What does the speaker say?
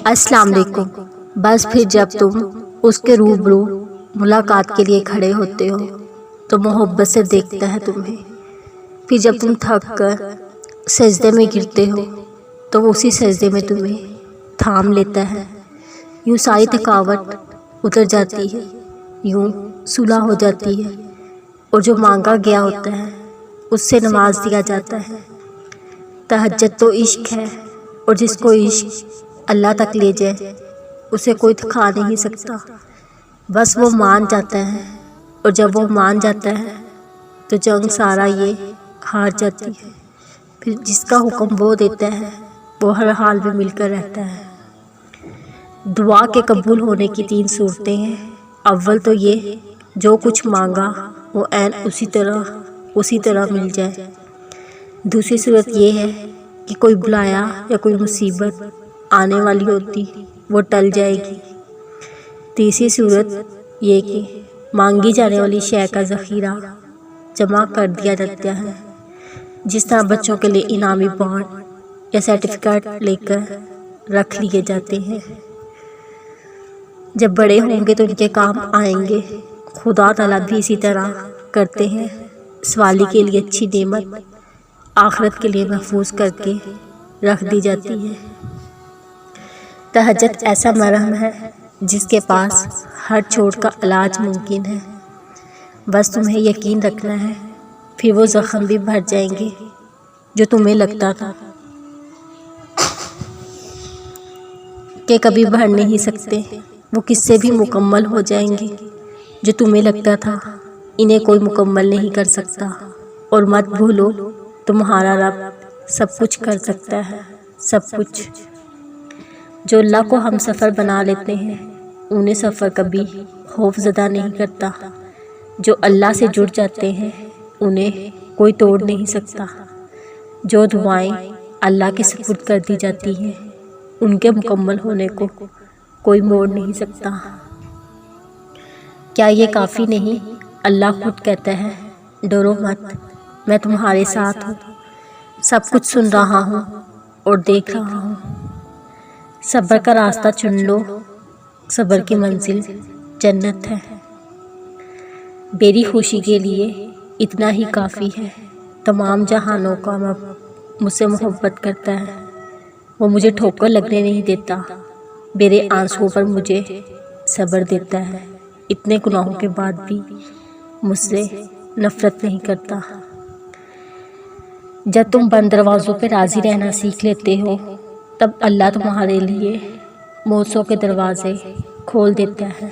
السلام علیکم۔ بس پھر جب تم اس کے روبرو ملاقات کے لیے کھڑے ہوتے ہو تو محبت سے دیکھتا ہے تمہیں۔ پھر جب تم تھک کر سجدے میں گرتے ہو تو وہ اسی سجدے میں تمہیں تھام لیتا ہے۔ یوں ساری تھکاوٹ اتر جاتی ہے، یوں صلح ہو جاتی ہے، اور جو مانگا گیا ہوتا ہے اس سے نواز دیا جاتا ہے۔ تہجد تو عشق ہے، اور جس کو عشق اللہ تک لے جائے اسے کوئی تھکا نہیں سکتا۔ بس وہ مان جاتا ہے، اور جب وہ مان جاتا ہے تو جنگ سارا یہ ہار جاتی ہے۔ پھر جس کا حکم وہ دیتا ہے وہ ہر حال میں مل کر رہتا ہے۔ دعا کے قبول ہونے کی 3 صورتیں ہیں۔ اول تو یہ جو کچھ مانگا وہ عین اسی طرح مل جائے۔ دوسری صورت یہ ہے کہ کوئی بلایا یا کوئی مصیبت آنے والی ہوتی وہ ٹل جائے گی۔ تیسری صورت یہ کہ مانگی جانے والی شے کا ذخیرہ جمع کر دیا جاتا ہے، جس طرح بچوں کے لیے انعامی بانڈ یا سرٹیفکیٹ لے کر رکھ لیے جاتے ہیں۔ جب بڑے ہوں گے تو ان کے کام آئیں گے۔ خدا تعالیٰ بھی اسی طرح کرتے ہیں۔ سوالی کے لیے اچھی نعمت آخرت کے لیے محفوظ کر کے رکھ دی جاتی ہے۔ تہجد ایسا مرہم ہے جس کے پاس ہر چوٹ کا علاج ممکن ہے۔ بس تمہیں یقین رکھنا ہے، پھر وہ زخم بھی بھر جائیں گے جو تمہیں لگتا تھا کہ کبھی بھر نہیں سکتے۔ وہ کس سے بھی مکمل ہو جائیں گے جو تمہیں لگتا تھا انہیں کوئی مکمل نہیں کر سکتا۔ اور مت بھولو تمہارا رب سب کچھ کر سکتا ہے، سب کچھ۔ جو اللہ کو ہم سفر بنا لیتے ہیں انہیں سفر کبھی خوف زدہ نہیں کرتا۔ جو اللہ سے جڑ جاتے ہیں انہیں کوئی توڑ نہیں سکتا۔ جو دعائیں اللہ کے سپرد کر دی جاتی ہیں ان کے مکمل ہونے کو کوئی موڑ نہیں سکتا۔ کیا یہ کافی نہیں؟ اللہ خود کہتا ہے ڈرو مت، میں تمہارے ساتھ ہوں، سب کچھ سن رہا ہوں اور دیکھ رہا ہوں۔ صبر کا راستہ چن لو، صبر کی منزل جنت ہے۔ میری خوشی کے لیے اتنا ہی کافی ہے۔ تمام جہانوں کا مجھ سے محبت کرتا ہے، وہ مجھے ٹھوکر لگنے نہیں دیتا، میرے آنسوؤں پر مجھے صبر دیتا ہے، اتنے گناہوں کے بعد بھی مجھ سے نفرت نہیں کرتا۔ جب تم بند دروازوں پہ راضی رہنا سیکھ لیتے ہو تب اللہ تمہارے لیے موسوں کے دروازے کھول دیتا ہے۔